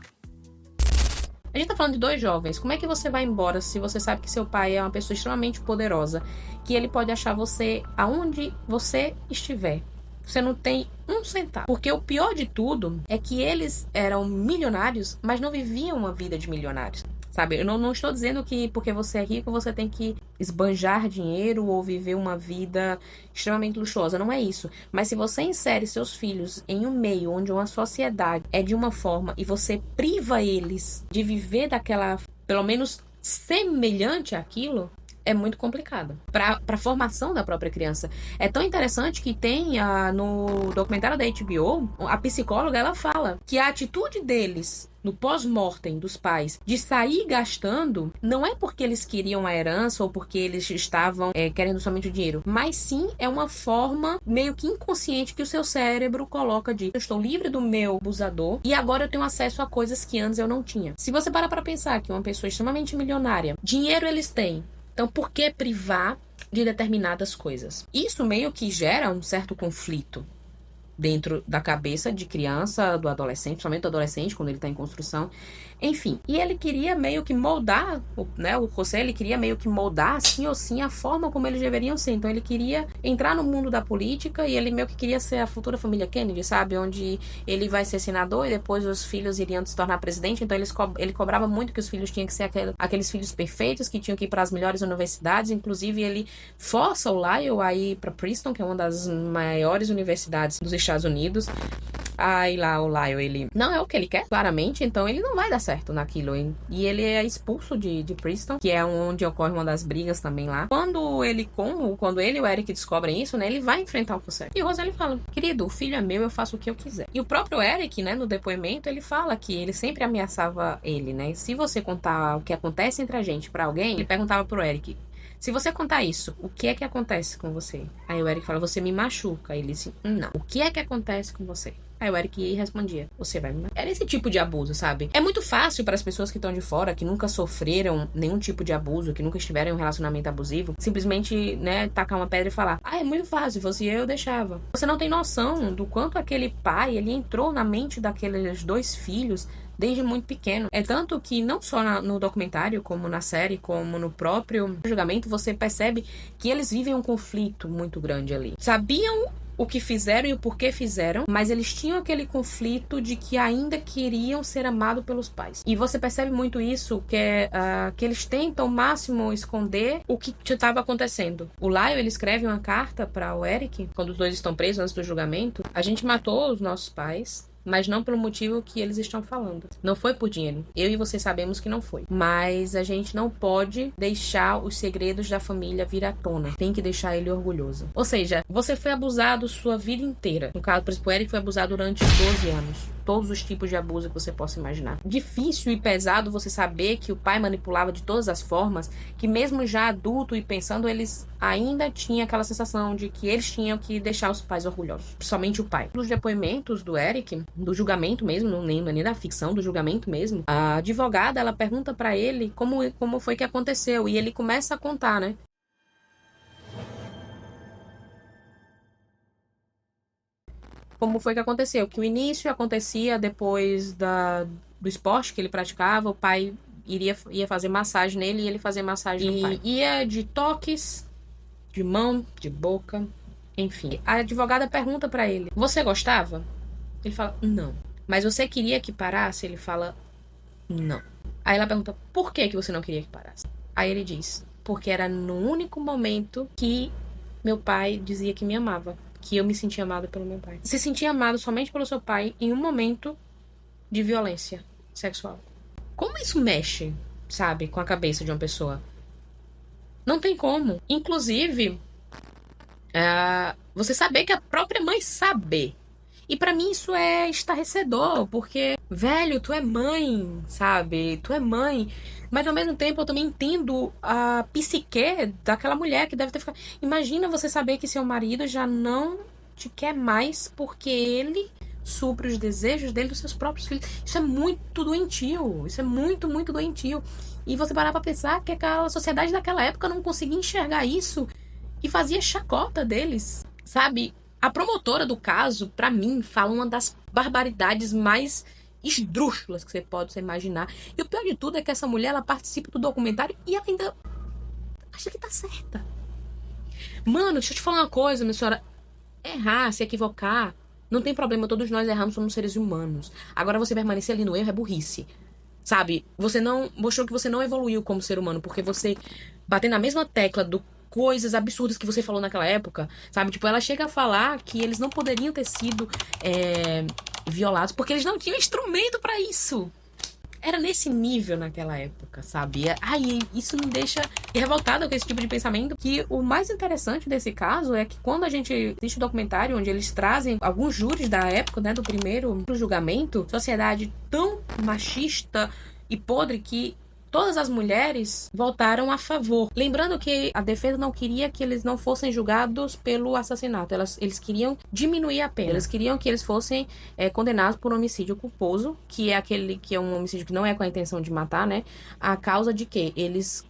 A gente tá falando de 2 jovens. Como é que você vai embora se você sabe que seu pai é uma pessoa extremamente poderosa, que ele pode achar você aonde você estiver? Você não tem um centavo. Porque o pior de tudo é que eles eram milionários, mas não viviam uma vida de milionários. Sabe, eu não estou dizendo que porque você é rico você tem que esbanjar dinheiro ou viver uma vida extremamente luxuosa. Não é isso. Mas se você insere seus filhos em um meio onde uma sociedade é de uma forma e você priva eles de viver daquela, pelo menos semelhante àquilo, é muito complicado para a formação da própria criança. É tão interessante que tem no documentário da HBO, a psicóloga, ela fala que a atitude deles no pós-mortem dos pais de sair gastando não é porque eles queriam a herança ou porque eles estavam querendo somente o dinheiro, mas sim é uma forma meio que inconsciente que o seu cérebro coloca de: eu estou livre do meu abusador e agora eu tenho acesso a coisas que antes eu não tinha. Se você parar para pensar que uma pessoa extremamente milionária, dinheiro eles têm, então, por que privar de determinadas coisas? Isso meio que gera um certo conflito dentro da cabeça de criança, do adolescente, principalmente do adolescente, quando ele está em construção. Enfim, e ele queria meio que moldar, o José, ele queria meio que moldar, sim ou sim, a forma como eles deveriam ser. Então, ele queria entrar no mundo da política e ele meio que queria ser a futura família Kennedy, sabe? Onde ele vai ser senador e depois os filhos iriam se tornar presidente. Então, ele cobrava muito que os filhos tinham que ser aqueles filhos perfeitos, que tinham que ir para as melhores universidades. Inclusive, ele força o Lyle a ir para Princeton, que é uma das maiores universidades dos Estados Unidos. Aí lá o Lyle, ele não é o que ele quer, claramente, então ele não vai dar certo naquilo. E ele é expulso de Preston, que é onde ocorre uma das brigas também lá. Quando ele e o Eric descobrem isso, né, ele vai enfrentar o Fossek. E o Rosário fala, querido, o filho é meu, eu faço o que eu quiser. E o próprio Eric, né, no depoimento, ele fala que ele sempre ameaçava ele, né? Se você contar o que acontece entre a gente pra alguém, ele perguntava pro Eric, se você contar isso, o que é que acontece com você? Aí o Eric fala, você me machuca. Aí ele disse, não. O que é que acontece com você? Aí o Eric respondia, você vai me matar. Era esse tipo de abuso, sabe? É muito fácil para as pessoas que estão de fora, que nunca sofreram nenhum tipo de abuso, que nunca estiveram em um relacionamento abusivo, simplesmente, né, tacar uma pedra e falar, é muito fácil, você e eu deixava. Você não tem noção do quanto aquele pai, ele entrou na mente daqueles dois filhos desde muito pequeno. É tanto que não só no documentário, como na série, como no próprio julgamento, você percebe que eles vivem um conflito muito grande ali. Sabiam o que fizeram e o porquê fizeram, mas eles tinham aquele conflito de que ainda queriam ser amados pelos pais. E você percebe muito isso, que eles tentam ao máximo esconder o que estava acontecendo. O Lyle, ele escreve uma carta para o Eric, quando os dois estão presos antes do julgamento. A gente matou os nossos pais, mas não pelo motivo que eles estão falando. Não foi por dinheiro. Eu e você sabemos que não foi. Mas a gente não pode deixar os segredos da família vir à tona. Tem que deixar ele orgulhoso. Ou seja, você foi abusado sua vida inteira. No caso, por exemplo, o Eric foi abusado durante 12 anos. Todos os tipos de abuso que você possa imaginar. Difícil e pesado você saber que o pai manipulava de todas as formas, que mesmo já adulto e pensando, eles ainda tinham aquela sensação de que eles tinham que deixar os pais orgulhosos. Principalmente o pai. Nos depoimentos do Eric, do julgamento mesmo, não é nem da ficção, do julgamento mesmo, a advogada, ela pergunta pra ele como foi que aconteceu. E ele começa a contar, né? Como foi que aconteceu? Que o início acontecia depois do esporte que ele praticava, o pai ia fazer massagem nele e ele fazia massagem no pai. Ia de toques, de mão, de boca, enfim. A advogada pergunta pra ele, você gostava? Ele fala, não. Mas você queria que parasse? Ele fala, não. Aí ela pergunta, por que você não queria que parasse? Aí ele diz, porque era no único momento que meu pai dizia que me amava. Que eu me sentia amado pelo meu pai. Se sentia amado somente pelo seu pai em um momento de violência sexual. Como isso mexe, sabe, com a cabeça de uma pessoa? Não tem como. Inclusive, você saber que a própria mãe sabe. E pra mim isso é estarrecedor, porque, velho, tu é mãe, sabe? Tu é mãe. Mas ao mesmo tempo eu também entendo a psique daquela mulher que deve ter ficado. Imagina você saber que seu marido já não te quer mais porque ele supre os desejos dele dos seus próprios filhos. Isso é muito doentio. Isso é muito, muito doentio. E você parar pra pensar que aquela sociedade daquela época não conseguia enxergar isso e fazia chacota deles, sabe? A promotora do caso, pra mim, fala uma das barbaridades mais esdrúxulas que você pode imaginar. E o pior de tudo é que essa mulher, ela participa do documentário e ela ainda acha que tá certa. Mano, deixa eu te falar uma coisa, minha senhora. Errar, se equivocar, não tem problema. Todos nós erramos, somos seres humanos. Agora você permanecer ali no erro é burrice. Sabe? Você não mostrou que você não evoluiu como ser humano, porque você bater na mesma tecla do coisas absurdas que você falou naquela época, sabe? Tipo, ela chega a falar que eles não poderiam ter sido violados porque eles não tinham instrumento pra isso. Era nesse nível naquela época, sabe? Ai, isso me deixa revoltada com esse tipo de pensamento. Que o mais interessante desse caso é que quando a gente assiste o documentário onde eles trazem alguns júris da época, né, do primeiro julgamento, sociedade tão machista e podre que todas as mulheres votaram a favor. Lembrando que a defesa não queria que eles não fossem julgados pelo assassinato. Eles queriam diminuir a pena. Eles queriam que eles fossem condenados por homicídio culposo, que é um homicídio que não é com a intenção de matar, né? A causa de que eles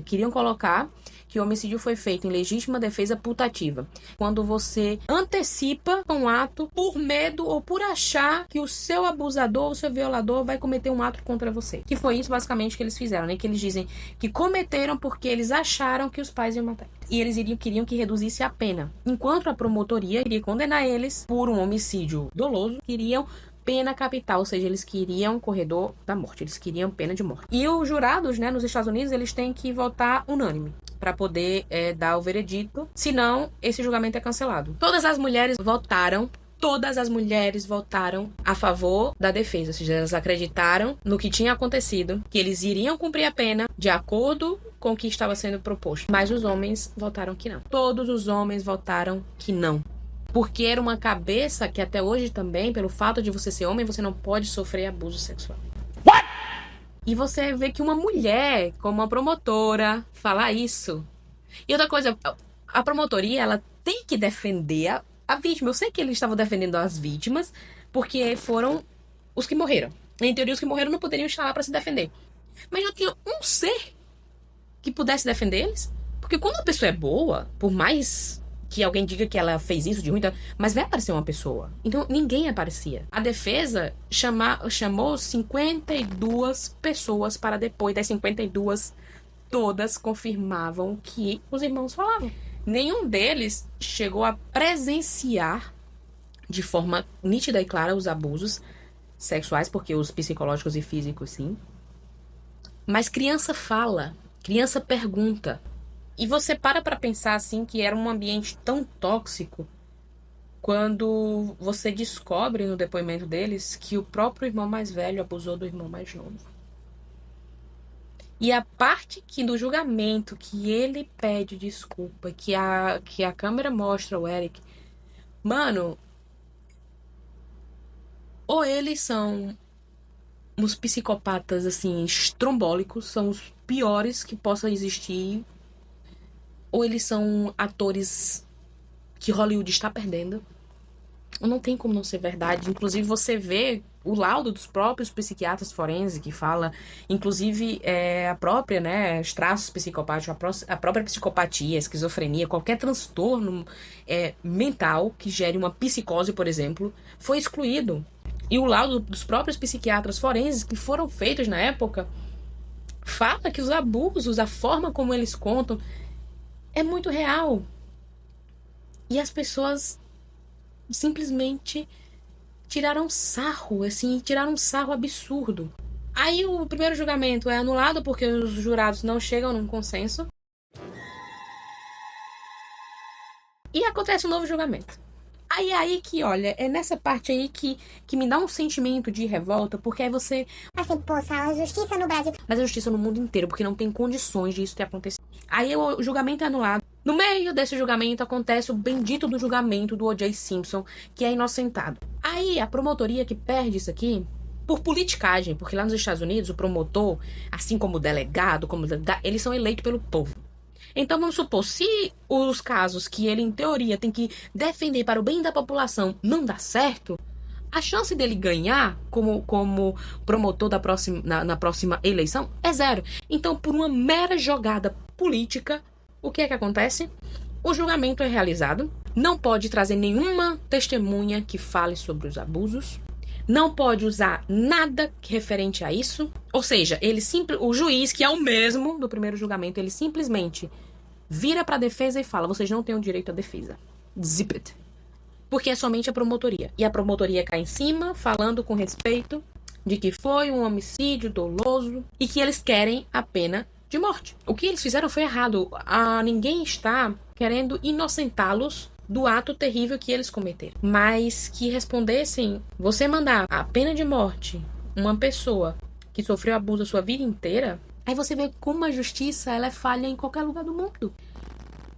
queriam colocar que o homicídio foi feito em legítima defesa putativa. Quando você antecipa um ato por medo ou por achar que o seu abusador, o seu violador vai cometer um ato contra você. Que foi isso basicamente que eles fizeram, né? Que eles dizem que cometeram porque eles acharam que os pais iam matar. E eles queriam que reduzisse a pena. Enquanto a promotoria queria condenar eles por um homicídio doloso, queriam pena capital, ou seja, eles queriam corredor da morte, eles queriam pena de morte. E os jurados, né, nos Estados Unidos, eles têm que votar unânime para poder dar o veredito, senão esse julgamento é cancelado. Todas as mulheres votaram todas as mulheres votaram a favor da defesa. Ou seja, elas acreditaram no que tinha acontecido, que eles iriam cumprir a pena de acordo com o que estava sendo proposto. Mas os homens votaram que não. Todos os homens votaram que não. Porque era uma cabeça que até hoje também, pelo fato de você ser homem, você não pode sofrer abuso sexual. What? E você vê que uma mulher, como uma promotora, falar isso. E outra coisa, a promotoria, ela tem que defender a vítima. Eu sei que eles estavam defendendo as vítimas, porque foram os que morreram. Em teoria, os que morreram não poderiam estar lá para se defender. Mas não tinha um ser que pudesse defender eles. Porque quando a pessoa é boa, por mais que alguém diga que ela fez isso de ruim, mas vai aparecer uma pessoa. Então, ninguém aparecia. A defesa chamou 52 pessoas para depois das 52, todas confirmavam o que os irmãos falavam. Nenhum deles chegou a presenciar de forma nítida e clara os abusos sexuais, porque os psicológicos e físicos, sim. Mas criança fala, criança pergunta. E você para pensar, assim, que era um ambiente tão tóxico quando você descobre no depoimento deles que o próprio irmão mais velho abusou do irmão mais novo. E a parte que do julgamento que ele pede desculpa, que a câmera mostra o Eric, mano, ou eles são uns psicopatas, assim, estrombólicos, são os piores que possam existir, ou eles são atores que Hollywood está perdendo. Não tem como não ser verdade. Inclusive, você vê o laudo dos próprios psiquiatras forenses que fala, inclusive, a própria, né, os traços psicopáticos, a própria psicopatia, esquizofrenia, qualquer transtorno mental que gere uma psicose, por exemplo, foi excluído. E o laudo dos próprios psiquiatras forenses que foram feitos na época fala que os abusos, a forma como eles contam, é muito real. E as pessoas simplesmente tiraram sarro, assim, tiraram um sarro absurdo. Aí o primeiro julgamento é anulado porque os jurados não chegam num consenso. E acontece um novo julgamento. Aí que, olha, é nessa parte aí que me dá um sentimento de revolta, porque aí você... Assim, poxa, a justiça no Brasil... Mas a justiça no mundo inteiro, porque não tem condições de isso ter acontecido. Aí o julgamento é anulado. No meio desse julgamento acontece o bendito do julgamento do O.J. Simpson, que é inocentado. Aí a promotoria que perde isso aqui, por politicagem, porque lá nos Estados Unidos o promotor, assim como o delegado, eles são eleitos pelo povo. Então vamos supor, se os casos que ele em teoria tem que defender para o bem da população não dá certo, a chance dele ganhar como promotor na próxima eleição é zero. Então, por uma mera jogada política, o que é que acontece? O julgamento é realizado, não pode trazer nenhuma testemunha que fale sobre os abusos, não pode usar nada referente a isso, ou seja, o juiz, que é o mesmo do primeiro julgamento, ele simplesmente vira para a defesa e fala: vocês não têm o direito à defesa. Zip it. Porque é somente a promotoria. E a promotoria cai em cima, falando com respeito de que foi um homicídio doloso e que eles querem a pena de morte. O que eles fizeram foi errado. Ninguém está querendo inocentá-los do ato terrível que eles cometeram. Mas que respondessem: você mandar a pena de morte uma pessoa que sofreu abuso a sua vida inteira, aí você vê como a justiça ela é falha em qualquer lugar do mundo.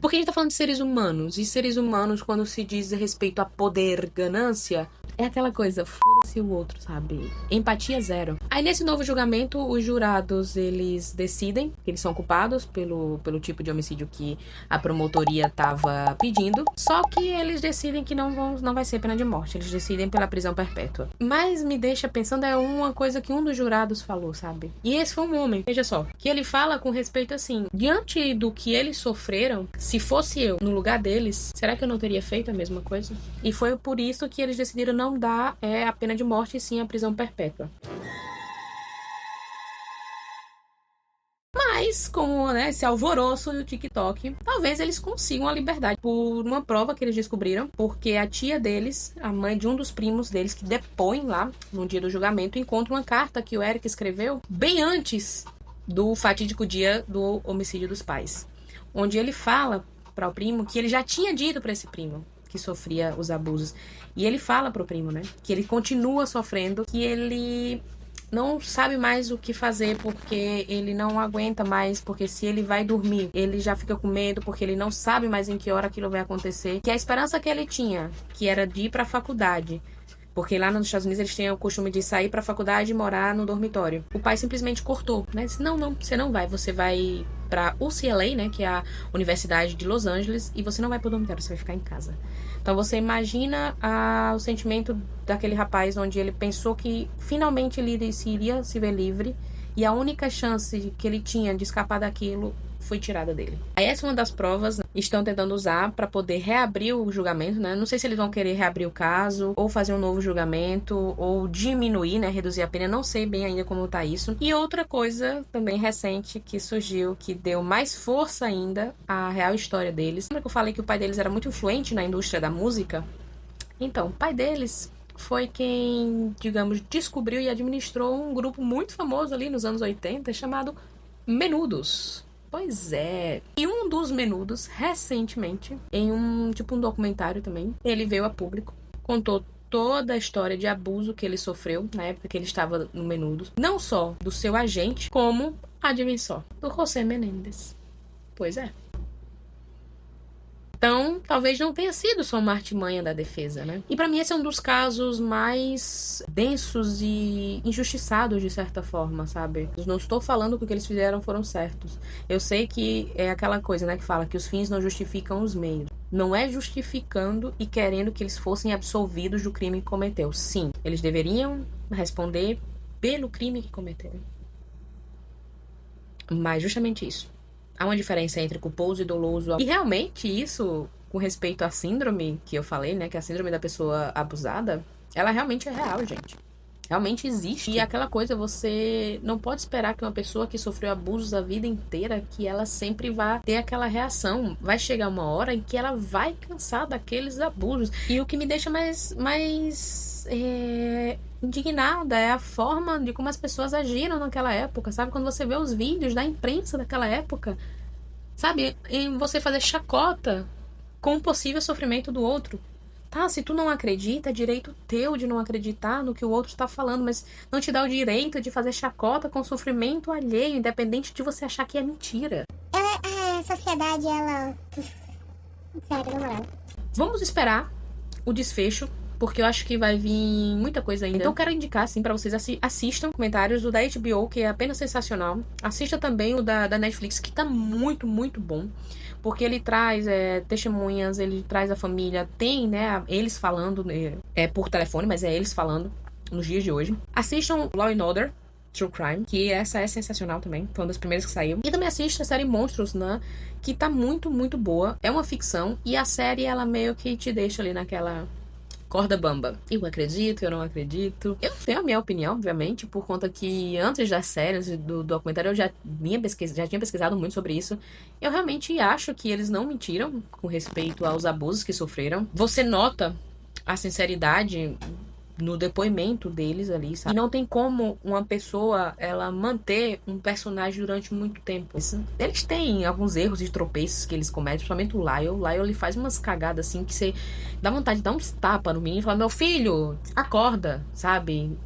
Porque a gente tá falando de seres humanos. E seres humanos, quando se diz respeito a poder, ganância, é aquela coisa, foda-se o outro, sabe? Empatia zero. Aí nesse novo julgamento, os jurados, eles decidem que eles são culpados pelo tipo de homicídio que a promotoria tava pedindo. Só que eles decidem que não vai ser pena de morte. Eles decidem pela prisão perpétua. Mas me deixa pensando, é uma coisa que um dos jurados falou, sabe? E esse foi um homem, veja só. Que ele fala com respeito assim: diante do que eles sofreram, se fosse eu no lugar deles, será que eu não teria feito a mesma coisa? E foi por isso que eles decidiram não dar a pena de morte e sim a prisão perpétua. Mas, como esse alvoroço do TikTok, talvez eles consigam a liberdade por uma prova que eles descobriram, porque a tia deles, a mãe de um dos primos deles que depõe lá no dia do julgamento, encontra uma carta que o Eric escreveu bem antes do fatídico dia do homicídio dos pais, onde ele fala para o primo que ele já tinha dito para esse primo que sofria os abusos. E ele fala pro primo, né, que ele continua sofrendo, que ele não sabe mais o que fazer, porque ele não aguenta mais, porque se ele vai dormir, ele já fica com medo, porque ele não sabe mais em que hora aquilo vai acontecer. Que a esperança que ele tinha, que era de ir pra faculdade, porque lá nos Estados Unidos eles têm o costume de sair pra faculdade e morar no dormitório. O pai simplesmente cortou, né? Disse, não, você não vai. Você vai pra UCLA, né? Que é a Universidade de Los Angeles. E você não vai pro dormitório, você vai ficar em casa. Então você imagina o sentimento daquele rapaz onde ele pensou que finalmente ele iria se ver livre. E a única chance que ele tinha de escapar daquilo foi tirada dele. Essa é uma das provas, né, estão tentando usar para poder reabrir o julgamento, né? Não sei se eles vão querer reabrir o caso, ou fazer um novo julgamento, ou diminuir, né? Reduzir a pena, não sei bem ainda como tá isso. E outra coisa também recente que surgiu, que deu mais força ainda à real história deles. Lembra que eu falei que o pai deles era muito influente na indústria da música? Então, o pai deles foi quem, digamos, descobriu e administrou um grupo muito famoso ali nos anos 80, chamado Menudos. Pois é. E um dos Menudos, recentemente, em um documentário também, ele veio a público, contou toda a história de abuso que ele sofreu na época que ele estava no Menudos. Não só do seu agente, como, adivinha só, do José Menendez. Pois é. Então, talvez não tenha sido só uma artimanha da defesa, né? E pra mim esse é um dos casos mais densos e injustiçados, de certa forma, sabe? Eu não estou falando que o que eles fizeram foram certos. Eu sei que é aquela coisa, né, que fala que os fins não justificam os meios. Não é justificando e querendo que eles fossem absolvidos do crime que cometeu. Sim, eles deveriam responder pelo crime que cometeram. Mas justamente isso. Há uma diferença entre culposo e doloso. E realmente isso, com respeito à síndrome que eu falei, né? Que é a síndrome da pessoa abusada, ela realmente é real, gente. Realmente existe. E aquela coisa, você não pode esperar que uma pessoa que sofreu abusos a vida inteira, que ela sempre vá ter aquela reação. Vai chegar uma hora em que ela vai cansar daqueles abusos. E o que me deixa mais indignada é a forma de como as pessoas agiram naquela época, sabe? Quando você vê os vídeos da imprensa daquela época, sabe? Em você fazer chacota com o possível sofrimento do outro. Tá, se tu não acredita, é direito teu de não acreditar no que o outro está falando, mas não te dá o direito de fazer chacota com o sofrimento alheio, independente de você achar que é mentira. A sociedade, ela... Sério, na moral. Vamos esperar o desfecho, porque eu acho que vai vir muita coisa ainda. Então eu quero indicar, assim, pra vocês assistam comentários do da HBO, que é apenas sensacional. Assista também o da Netflix, que tá muito, muito bom. Porque ele traz testemunhas, ele traz a família, tem, né, eles falando, por telefone, mas é eles falando nos dias de hoje. Assistam Law & Order, True Crime, que essa é sensacional também, foi uma das primeiras que saiu. E também assista a série Monstros, né, que tá muito, muito boa. É uma ficção, e a série, ela meio que te deixa ali naquela corda bamba. Eu acredito, eu não acredito. Eu tenho a minha opinião, obviamente, por conta que antes das séries do documentário eu já tinha pesquisado muito sobre isso. Eu realmente acho que eles não mentiram com respeito aos abusos que sofreram. Você nota a sinceridade no depoimento deles ali, sabe? E não tem como uma pessoa, ela manter um personagem durante muito tempo. Eles têm alguns erros e tropeços que eles cometem, principalmente o Lyle. O Lyle, ele faz umas cagadas assim que você dá vontade de dar uns tapas no menino e falar, meu filho, acorda, sabe?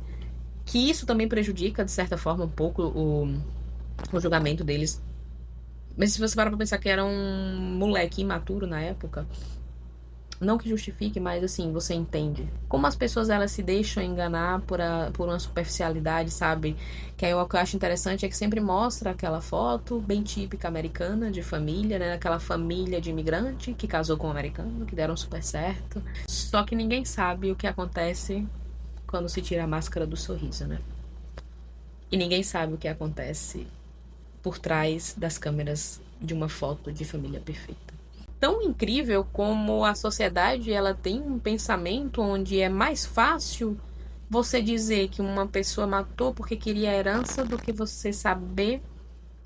Que isso também prejudica, de certa forma, um pouco o julgamento deles. Mas se você parar pra pensar que era um moleque imaturo na época, não que justifique, mas assim, você entende. Como as pessoas, elas se deixam enganar por uma superficialidade, sabe? Que aí o que eu acho interessante é que sempre mostra aquela foto bem típica americana, de família, né? Aquela família de imigrante que casou com um americano, que deram super certo. Só que ninguém sabe o que acontece quando se tira a máscara do sorriso, né? E ninguém sabe o que acontece por trás das câmeras de uma foto de família perfeita. Tão incrível como a sociedade, ela tem um pensamento onde é mais fácil você dizer que uma pessoa matou porque queria herança do que você saber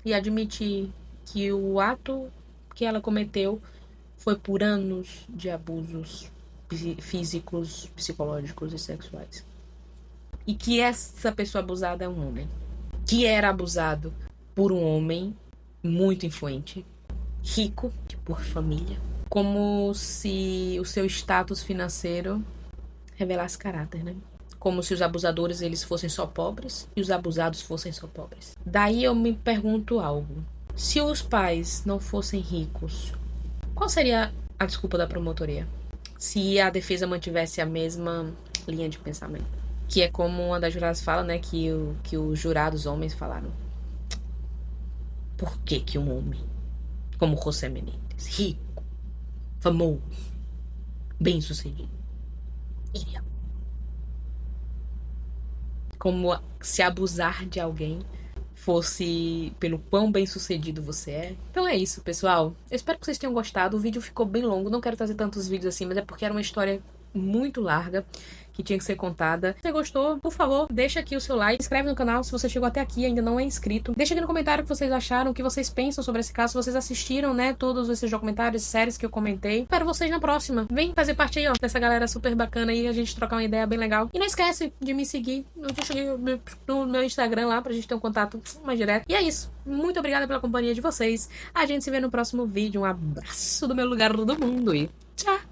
e admitir que o ato que ela cometeu foi por anos de abusos físicos, psicológicos e sexuais. E que essa pessoa abusada é um homem, que era abusado por um homem muito influente, rico, por família, como se o seu status financeiro revelasse caráter, né? Como se os abusadores eles fossem só pobres e os abusados fossem só pobres. Daí eu me pergunto algo. Se os pais não fossem ricos, qual seria a desculpa da promotoria? Se a defesa mantivesse a mesma linha de pensamento. Que é como uma das juradas fala, né? Que os jurados homens falaram. Por que que um homem como José Menendez, rico, famoso, bem-sucedido, iria? Como se abusar de alguém fosse pelo quão bem-sucedido você é. Então é isso, pessoal. Eu espero que vocês tenham gostado. O vídeo ficou bem longo. Não quero trazer tantos vídeos assim, mas é porque era uma história muito larga que tinha que ser contada. Se você gostou, por favor, deixa aqui o seu like, se inscreve no canal se você chegou até aqui e ainda não é inscrito. Deixa aqui no comentário o que vocês acharam, o que vocês pensam sobre esse caso, se vocês assistiram, né, todos esses documentários, séries que eu comentei. Espero vocês na próxima. Vem fazer parte aí, ó, dessa galera super bacana aí, a gente trocar uma ideia bem legal. E não esquece de me seguir no meu Instagram lá, pra gente ter um contato mais direto. E é isso. Muito obrigada pela companhia de vocês. A gente se vê no próximo vídeo. Um abraço do meu lugar do mundo e tchau!